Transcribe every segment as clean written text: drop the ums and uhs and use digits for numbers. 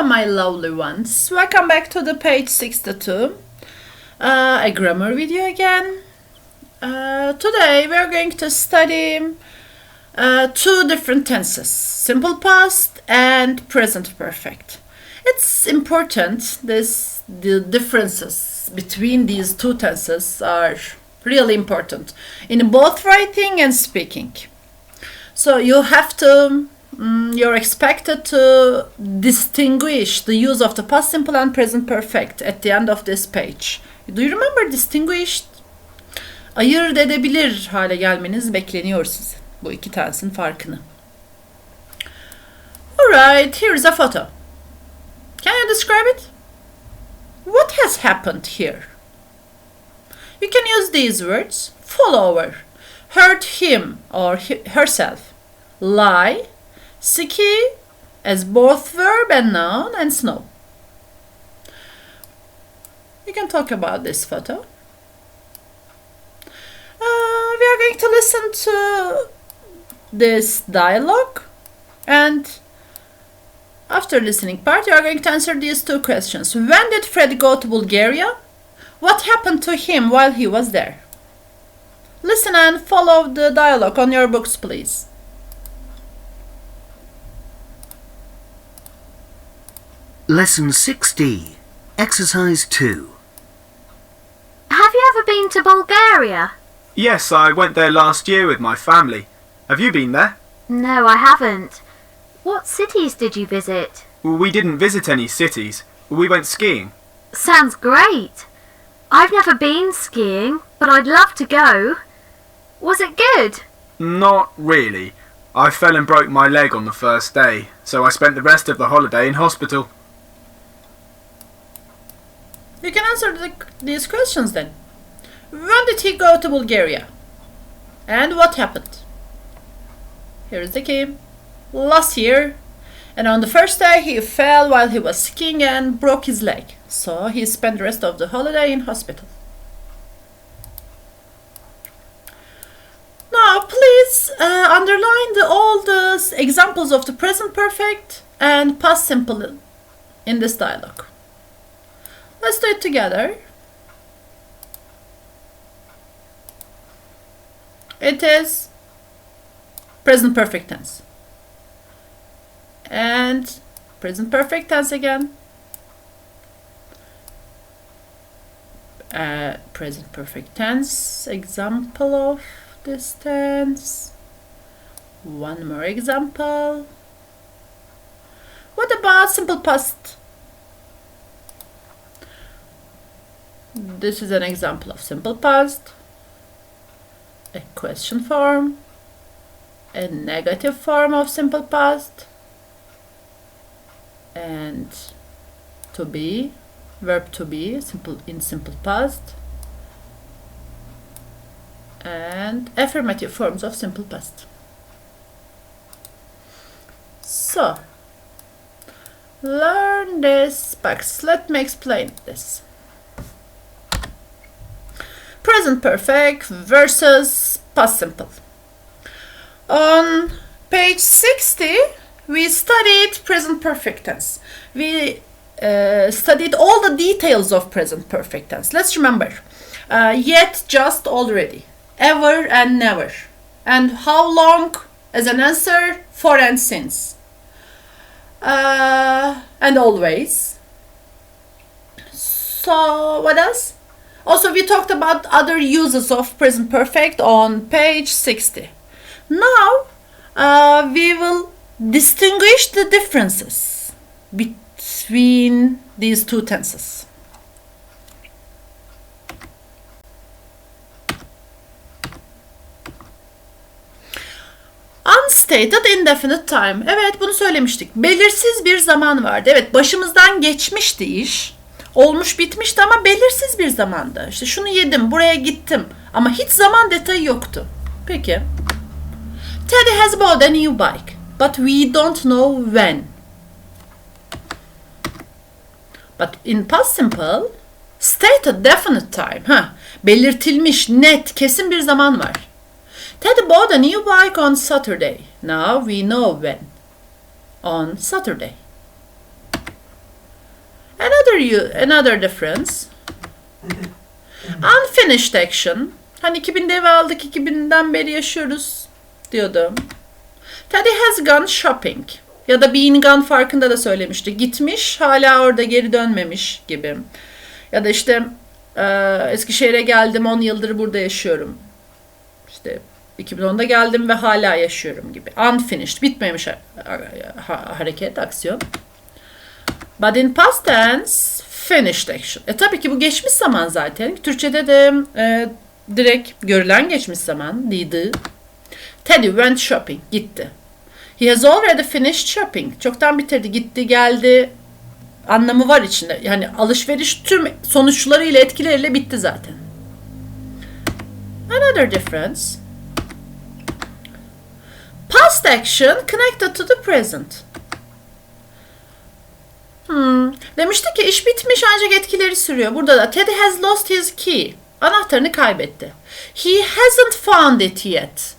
Hello, my lovely ones. Welcome back to the page 62. A grammar video again. Today we are going to study two different tenses, simple past and present perfect. It's important, the differences between these two tenses are really important in both writing and speaking. So you're expected to distinguish the use of the past simple and present perfect at the end of this page. Do you remember distinguished? Ayırt edebilir hale gelmeniz bekleniyor sizin. Bu iki tanesinin farkını. Alright, here is a photo. Can you describe it? What has happened here? You can use these words. Fall over. Hurt him or herself. Lie. Ski as both verb and noun, and snow. You can talk about this photo. We are going to listen to this dialogue, and after listening part, you are going to answer these two questions. When did Fred go to Bulgaria? What happened to him while he was there? Listen and follow the dialogue on your books, please. Lesson 6D, Exercise 2. Have you ever been to Bulgaria? Yes, I went there last year with my family. Have you been there? No, I haven't. What cities did you visit? We didn't visit any cities. We went skiing. Sounds great. I've never been skiing, but I'd love to go. Was it good? Not really. I fell and broke my leg on the first day, so I spent the rest of the holiday in hospital. You can answer these questions then. When did he go to Bulgaria? And what happened? Here is the key. Last year. And on the first day he fell while he was skiing and broke his leg. So he spent the rest of the holiday in hospital. Now please underline all the examples of the present perfect and past simple in this dialogue. Let's do it together. It is present perfect tense. And present perfect tense again. Present perfect tense, example of this tense. One more example. What about simple past? This is an example of simple past, a question form, a negative form of simple past, and to be, verb to be, in simple past, and affirmative forms of simple past. So, learn this box. Let me explain this. Present perfect versus past simple. On page 60, we studied present perfect tense. We studied all the details of present perfect tense. Let's remember. Yet, just, already. Ever and never. And how long as an answer, for and since. And always. So, what else? Also, we talked about other uses of present perfect on page 60. Now, we will distinguish the differences between these two tenses. Unstated indefinite time. Evet, bunu söylemiştik. Belirsiz bir zaman vardı. Evet, başımızdan geçmişti iş. Olmuş bitmişti ama belirsiz bir zamanda. İşte şunu yedim, buraya gittim. Ama hiç zaman detayı yoktu. Peki. Teddy has bought a new bike, but we don't know when. But in past simple, stated definite time. Belirtilmiş, net, kesin bir zaman var. Teddy bought a new bike on Saturday. Now we know when. On Saturday. another difference. Unfinished action. Hani 2000'de eve aldık, 2000'den beri yaşıyoruz diyordum. Teddy has gone shopping. Ya da been gone farkında da söylemişti. Gitmiş, hala orada geri dönmemiş gibi. Ya da işte Eskişehir'e geldim, 10 yıldır burada yaşıyorum. İşte 2010'da geldim ve hala yaşıyorum gibi. Unfinished, bitmemiş hareket, aksiyon. But in past tense, finished action. Tabii ki bu geçmiş zaman zaten. Türkçe'de de direkt görülen geçmiş zaman. Did. Teddy went shopping. Gitti. He has already finished shopping. Çoktan bitirdi. Gitti, geldi. Anlamı var içinde. Yani alışveriş tüm sonuçlarıyla, etkileriyle bitti zaten. Another difference. Past action connected to the present. Demişti ki iş bitmiş ancak etkileri sürüyor. Burada da Teddy has lost his key. Anahtarını kaybetti. He hasn't found it yet.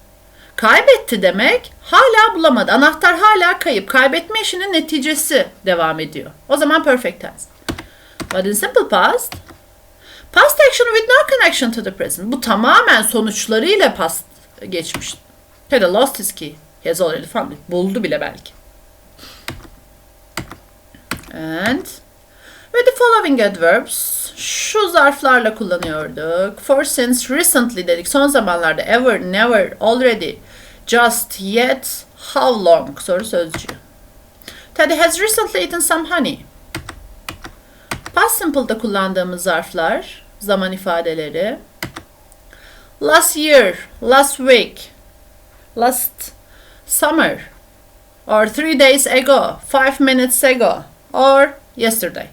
Kaybetti demek hala bulamadı. Anahtar hala kayıp. Kaybetme işinin neticesi devam ediyor. O zaman perfect tense. But in simple past, past action with no connection to the present. Bu tamamen sonuçlarıyla past geçmiş. Teddy lost his key. He has already found it. Buldu bile belki. And with the following adverbs, şu zarflarla kullanıyorduk. For, since, recently dedik. Son zamanlarda ever, never, already, just, yet, how long soru sözcüğü. Teddy has recently eaten some honey. Past simple'da kullandığımız zarflar, zaman ifadeleri. Last year, last week, last summer, or 3 days ago, 5 minutes ago, or yesterday.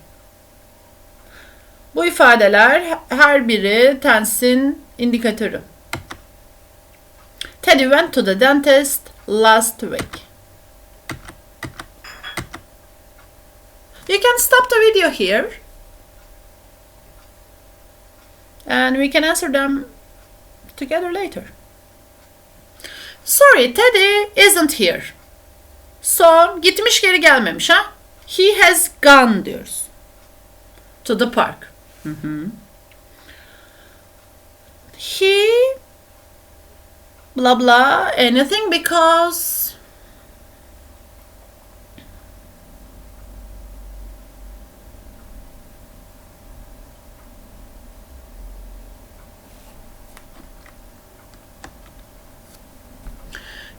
Bu ifadeler her biri tense'in indikatörü. Teddy went to the dentist last week. You can stop the video here. And we can answer them together later. Sorry, Teddy isn't here. So, gitmiş geri gelmemiş ha? He has gone diyoruz. To the park. He blah blah anything because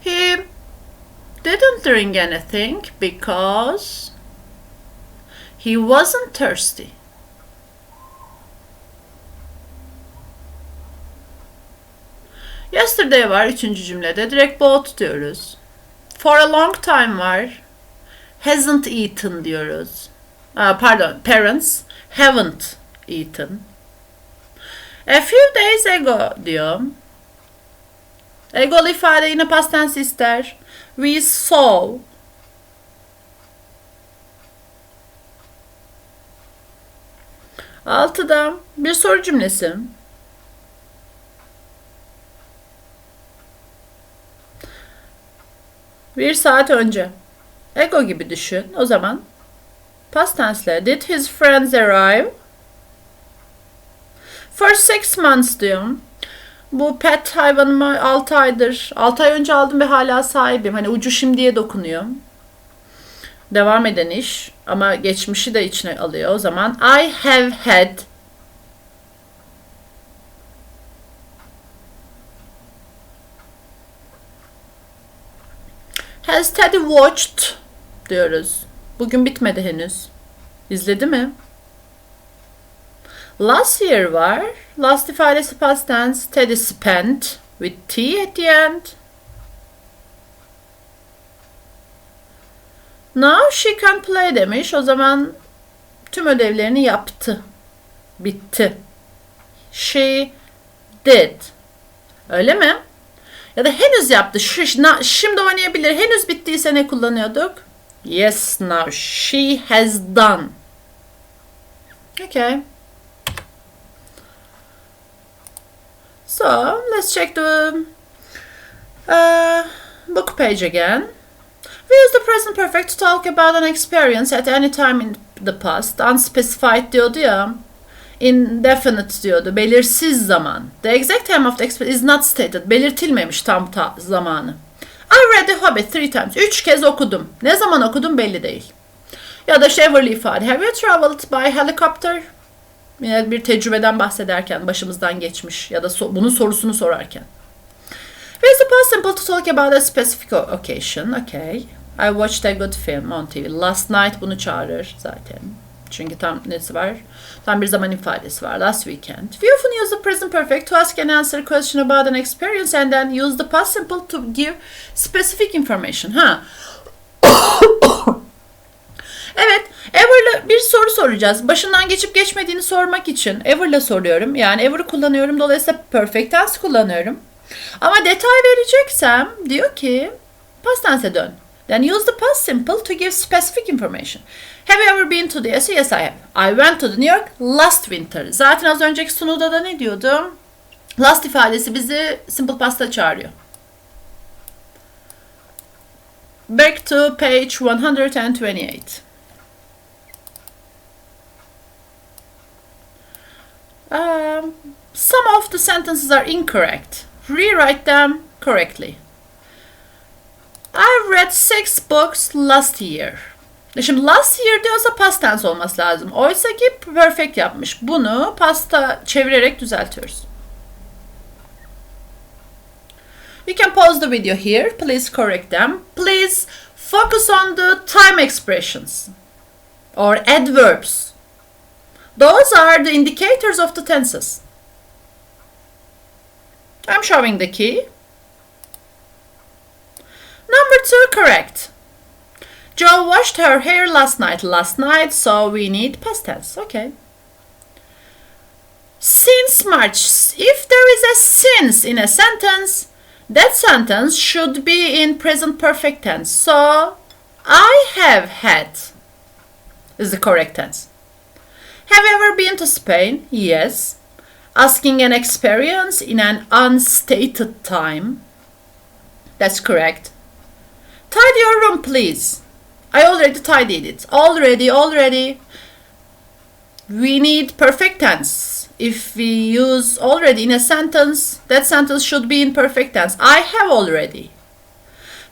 he didn't drink anything because he wasn't thirsty. Yesterday var 3. cümlede. Direkt both diyoruz. For a long time var. Hasn't eaten diyoruz. Pardon, parents haven't eaten. A few days ago diyor. Ego'lu ifade yine past tense ister. We saw. Altıda bir soru cümlesi. Bir saat önce. Ego gibi düşün. O zaman past tense'le did his friends arrive? For 6 months diyorum. Bu pet hayvanımı 6 aydır, 6 ay önce aldım ve hala sahibim. Hani ucu şimdiye dokunuyor. Devam eden iş ama geçmişi de içine alıyor. O zaman I have had Has Teddy watched diyoruz. Bugün bitmedi henüz. İzledi mi? Last year var. Last ifadesi past tense. Teddy spent with T at the end. Now she can play demiş. O zaman tüm ödevlerini yaptı. Bitti. She did. Öyle mi? Ya da henüz yaptı. Şimdi oynayabilir. Henüz bittiyse ne kullanıyorduk? Yes, now she has done. Okay. So, let's check the book page again. We use the present perfect to talk about an experience at any time in the past. Unspecified diyordu ya. Indefinite diyordu. Belirsiz zaman. The exact time of the experience is not stated. Belirtilmemiş tam zamanı. I read The Hobbit 3 times. 3 kez okudum. Ne zaman okudum belli değil. Ya da Everly ifade. Have you traveled by helicopter? Yine bir tecrübeden bahsederken, başımızdan geçmiş ya da bunun sorusunu sorarken. Where is the past simple to talk about a specific occasion? Okay. I watched a good film on TV. Last night bunu çağırır zaten. Çünkü tam nesi var? Tam bir zaman ifadesi var. Last weekend. We often use the present perfect to ask and answer a question about an experience and then use the past simple to give specific information. Ha. Evet, ever'la bir soru soracağız. Başından geçip geçmediğini sormak için ever'la soruyorum. Yani ever'ı kullanıyorum. Dolayısıyla perfect tense kullanıyorum. Ama detay vereceksem diyor ki past tense'e dön. Then use the past simple to give specific information. Have you ever been to the US? Yes, I have. I went to the New York last winter. Zaten az önceki sunuda da ne diyordu? Last ifadesi bizi simple past'a çağırıyor. Back to page 128. Some of the sentences are incorrect. Rewrite them correctly. I read 6 books last year. Şimdi last year diyorsa past tense olması lazım. Oysa ki perfect yapmış. Bunu past'a çevirerek düzeltiyoruz. You can pause the video here. Please correct them. Please focus on the time expressions or adverbs. Those are the indicators of the tenses. I'm showing the key. Number 2 correct. Joe washed her hair last night. Last night, so we need past tense. Okay. Since March. If there is a since in a sentence, that sentence should be in present perfect tense. So, I have had is the correct tense. Have you ever been to Spain? Yes. Asking an experience in an unstated time. That's correct. Tidy your room, please. I already tidied it. Already. We need perfect tense. If we use already in a sentence, that sentence should be in perfect tense. I have already.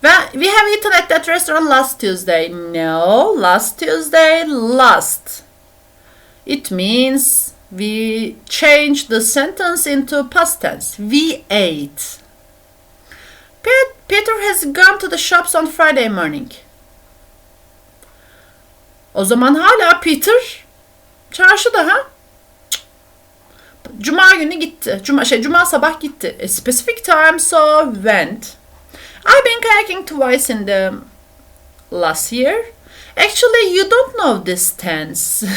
Well, we have eaten at that restaurant last Tuesday. No, last Tuesday, last. It means we change the sentence into past tense. We ate. Peter has gone to the shops on Friday morning. O zaman hala Peter çarşıda ha? Cuma günü gitti. Cuma sabah gitti. A specific time, so went. I've been kayaking twice in the last year. Actually, you don't know this tense.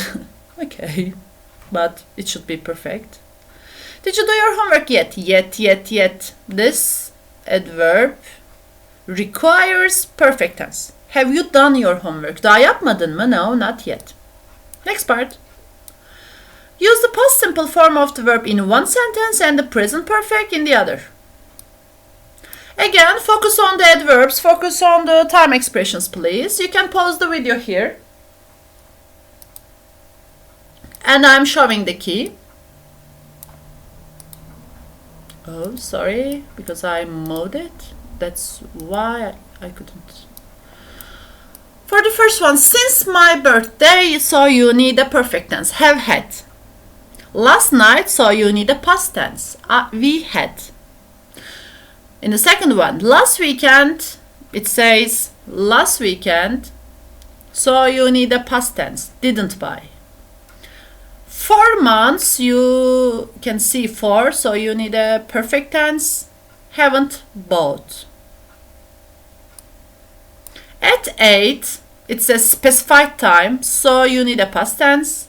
Okay, but it should be perfect. Did you do your homework yet? Yet. This adverb requires perfect tense. Have you done your homework? Daha yapmadın mı? No, not yet. Next part. Use the past simple form of the verb in one sentence and the present perfect in the other. Again, focus on the adverbs, focus on the time expressions, please. You can pause the video here. And I'm showing the key. Oh, sorry, because I moved it. That's why I couldn't. For the first one, since my birthday, so you need a perfect tense. Have had. Last night, so you need a past tense. We had. In the second one, last weekend, it says last weekend, so you need a past tense. Didn't buy. 4 months, you can see 4, so you need a perfect tense. Haven't bought. At 8, it's a specified time, so you need a past tense.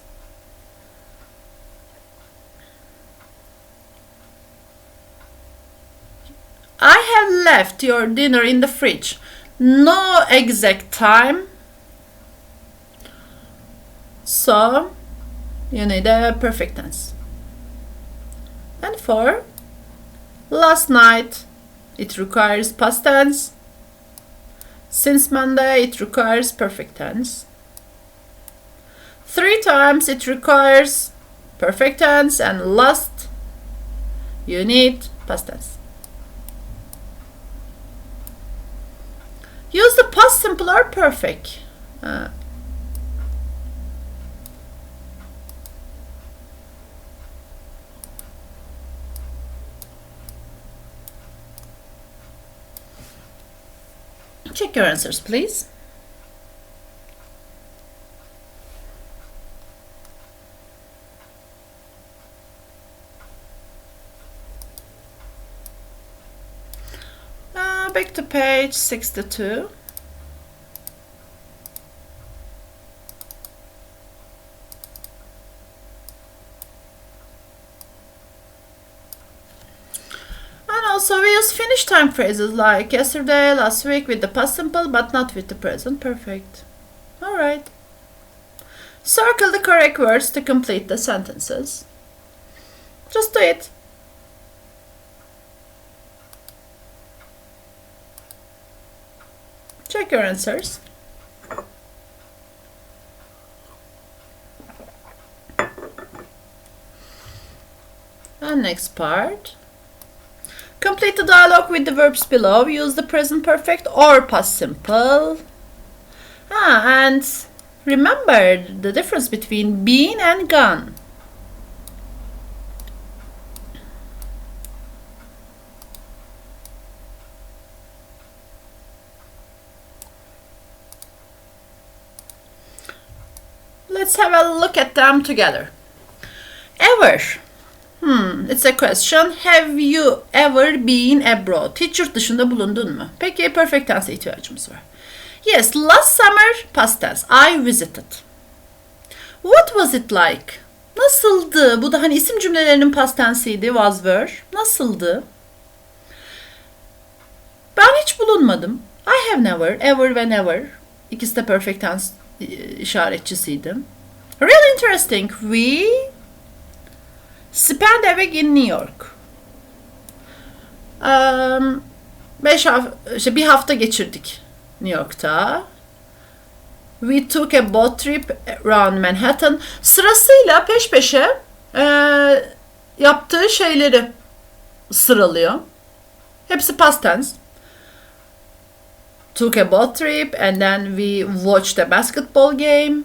I have left your dinner in the fridge. No exact time, so you need a perfect tense. And 4, last night, it requires past tense. Since Monday, it requires perfect tense. 3 times it requires perfect tense, and last you need past tense. Use the past simple or perfect. Check your answers, please. Back to page 62. And also we use finished time phrases like yesterday, last week with the past simple but not with the present perfect. Alright. Circle the correct words to complete the sentences. Just do it. Check your answers. And next part. Complete the dialogue with the verbs below. Use the present perfect or past simple. And remember the difference between been and gone. Let's have a look at them together. Ever. It's a question. Have you ever been abroad? Hiç yurt dışında bulundun mu? Peki perfect tense'e ihtiyacımız var. Yes, last summer, past tense. I visited. What was it like? Nasıldı? Bu da hani isim cümlelerinin past tense'iydi. Was, were. Nasıldı? Ben hiç bulunmadım. I have never, ever ve never. İkisi de perfect tense işaretçisiydi. Really interesting. We spent a week in New York. Bir hafta geçirdik New York'ta. We took a boat trip around Manhattan. Sırasıyla peş peşe yaptığı şeyleri sıralıyor. Hepsi past tense. Took a boat trip and then we watched a basketball game.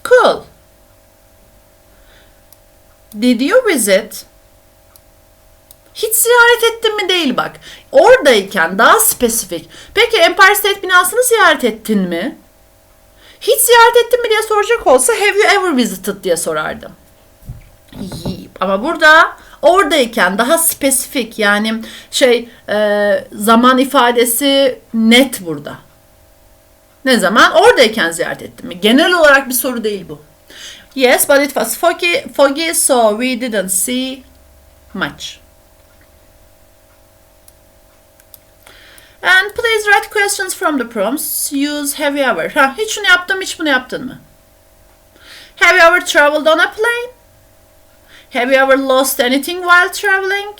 Cool. Did you visit? Hiç ziyaret ettin mi değil bak. Oradayken daha spesifik. Peki Empire State binasını ziyaret ettin mi? Hiç ziyaret ettin mi diye soracak olsa have you ever visited diye sorardım. Ama burada oradayken daha spesifik, yani zaman ifadesi net burada. Ne zaman? Oradayken ziyaret ettin mi? Genel olarak bir soru değil bu. Yes, but it was foggy, so we didn't see much. And please write questions from the prompts. Use have you ever. Hiç şunu yaptım, hiç bunu yaptın mı? Have you ever traveled on a plane? Have you ever lost anything while traveling?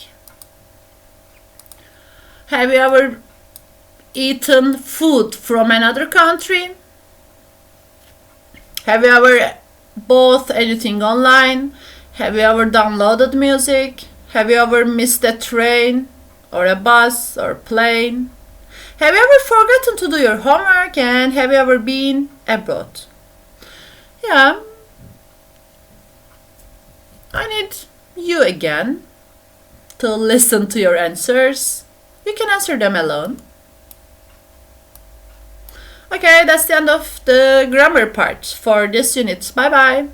Have you ever eaten food from another country? Have you ever bought anything online? Have you ever downloaded music? Have you ever missed a train or a bus or plane? Have you ever forgotten to do your homework? And have you ever been abroad? Yeah. I need you again to listen to your answers. You can answer them alone. Okay, that's the end of the grammar part for this unit. Bye bye.